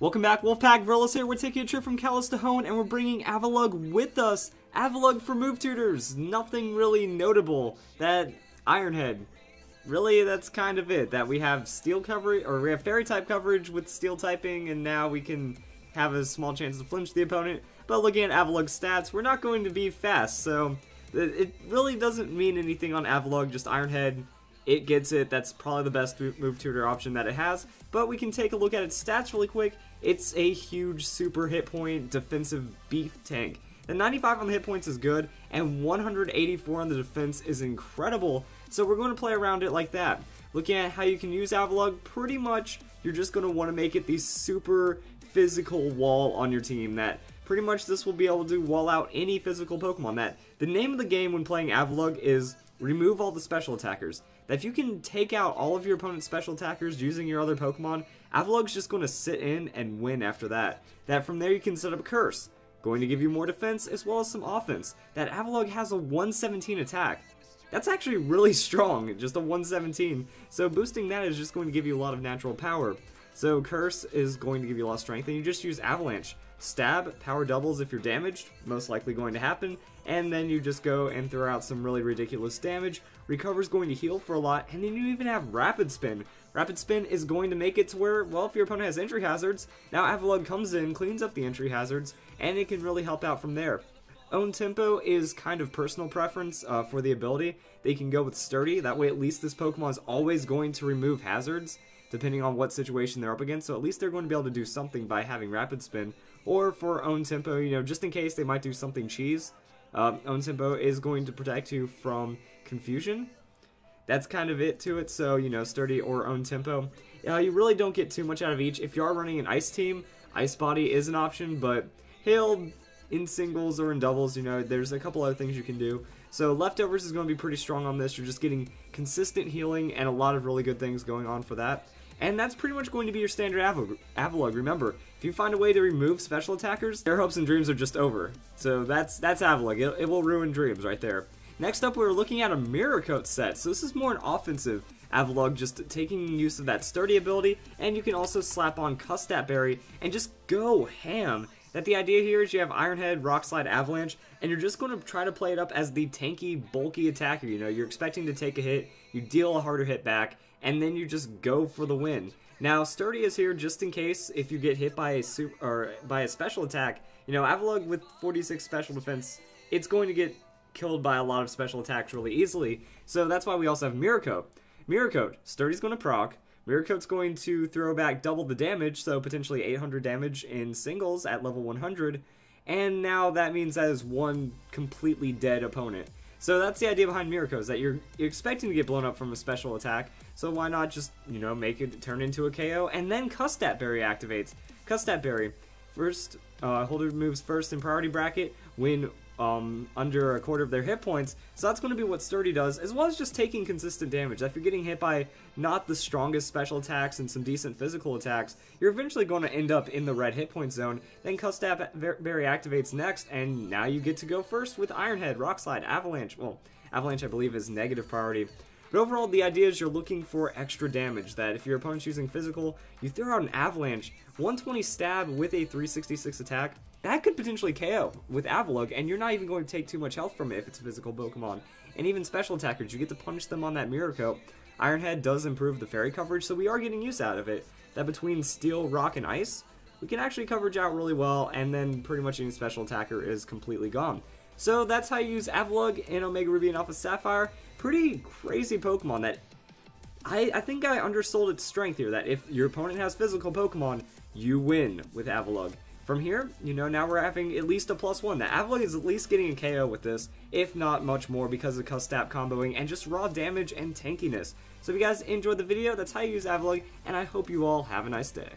Welcome back, Wolfpack. Verlis here. We're taking a trip from Kalos to Hoenn, and we're bringing Avalugg with us. Avalugg for move tutors. Nothing really notable. That Ironhead. Really, that's kind of it. That we have steel coverage, or we have fairy type coverage with steel typing, and now we can have a small chance to flinch the opponent. But looking at Avalugg's stats, we're not going to be fast, so it really doesn't mean anything on Avalugg. Just Ironhead. It gets it. That's probably the best move tutor option that it has. But we can take a look at its stats really quick. It's a huge super hit point defensive beef tank. The 95 on the hit points is good, and 184 on the defense is incredible. So we're going to play around it like that. Looking at how you can use Avalugg, pretty much you're just going to want to make it the super physical wall on your team. That pretty much this will be able to wall out any physical Pokemon. That the name of the game when playing Avalugg is remove all the special attackers. That if you can take out all of your opponent's special attackers using your other Pokemon, Avalugg's just going to sit in and win after that. That from there you can set up a curse, going to give you more defense as well as some offense. That Avalugg has a 117 attack. That's actually really strong, just a 117. So boosting that is just going to give you a lot of natural power. So curse is going to give you a lot of strength, and you just use avalanche. Stab, power doubles if you're damaged, most likely going to happen, and then you just go and throw out some really ridiculous damage. Recover's going to heal for a lot, and then you even have rapid spin. Rapid spin is going to make it to where, well, if your opponent has entry hazards, now Avalugg comes in, cleans up the entry hazards, and it can really help out from there. Own tempo is kind of personal preference for the ability. They can go with sturdy, that way at least this Pokemon is always going to remove hazards, depending on what situation they're up against, so at least they're going to be able to do something by having rapid spin. Or for own tempo, you know, just in case they might do something cheese, own tempo is going to protect you from confusion. That's kind of it to it, so, you know, sturdy or own tempo. You really don't get too much out of each. If you are running an ice team, ice body is an option, but hail in singles or in doubles, you know, there's a couple other things you can do. So leftovers is going to be pretty strong on this. You're just getting consistent healing and a lot of really good things going on for that. And that's pretty much going to be your standard Avalugg. Remember, if you find a way to remove special attackers, their hopes and dreams are just over. So that's Avalugg. It will ruin dreams right there. Next up, we're looking at a Mirror Coat set. So this is more an offensive Avalugg, just taking use of that sturdy ability, and you can also slap on Custat Berry and just go ham. That the idea here is you have Ironhead, Rock Slide, Avalanche, and you're just going to try to play it up as the tanky, bulky attacker. You know, you're expecting to take a hit, you deal a harder hit back, and then you just go for the win. Now, sturdy is here just in case if you get hit by a special attack. You know, Avalugg with 46 special defense, it's going to get killed by a lot of special attacks really easily. So that's why we also have Mirror Coat. Mirror Coat, sturdy's going to proc. Mirror Coat's going to throw back double the damage, so potentially 800 damage in singles at level 100. And now that means that is one completely dead opponent. So that's the idea behind Mirror Coat, is that you're expecting to get blown up from a special attack, so why not just, you know, make it turn into a KO, and then Custat Berry activates. Custat Berry, first, holder moves first in priority bracket when under a quarter of their hit points, so that's going to be what sturdy does, as well as just taking consistent damage. If you're getting hit by not the strongest special attacks and some decent physical attacks, you're eventually going to end up in the red hit point zone. Then Custat Berry activates next, and now you get to go first with Ironhead, Rock Slide, Avalanche. Well, Avalanche I believe is negative priority. But overall, the idea is you're looking for extra damage, that if your opponent's using physical, you throw out an Avalanche, 120 stab with a 366 attack, that could potentially KO with Avalugg, and you're not even going to take too much health from it if it's a physical Pokemon. And even special attackers, you get to punish them on that Mirror Coat. Ironhead does improve the fairy coverage, so we are getting use out of it. That between steel, rock, and ice, we can actually coverage out really well, and then pretty much any special attacker is completely gone. So that's how you use Avalugg in Omega Ruby and Alpha Sapphire. Pretty crazy Pokemon that I think I undersold its strength here, that if your opponent has physical Pokemon, you win with Avalugg. From here, you know, now we're having at least a +1. The Avalugg is at least getting a KO with this, if not much more, because of Custat comboing and just raw damage and tankiness. So if you guys enjoyed the video, that's how you use Avalugg, and I hope you all have a nice day.